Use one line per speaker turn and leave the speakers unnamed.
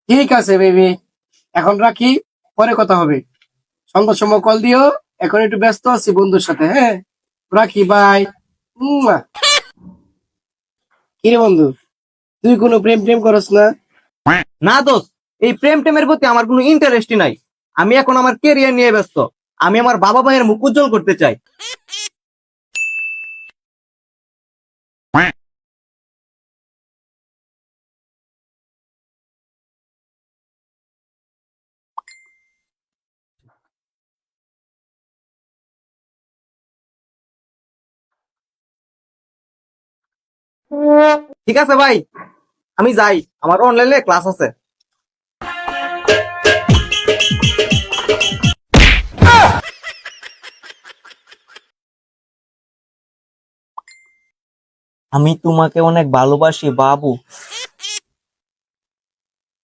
ঠিক আছে বেবি, এখন রাখি, পরে কথা হবে। সন্ধ্যার সময় কল দিও। এখন একটু ব্যস্ত আছি বন্ধুর সাথে, হ্যাঁ। রাখি, বাই। কিরে বন্ধু, তুই কোনো প্রেম প্রেম করস না?
না দোস্ত, এই প্রেম টেমের প্রতি আমার কোনো ইন্টারেস্টই নাই। আমি এখন আমার কেরিয়ার নিয়ে ব্যস্ত। আমি আমার বাবা মায়ের মুখ উজ্জ্বল করতে চাই। ঠিক আছে ভাই, আমি যাই, আমার অনলাইনে ক্লাস আছে। আমি তোমাকে অনেক ভালোবাসি বাবু।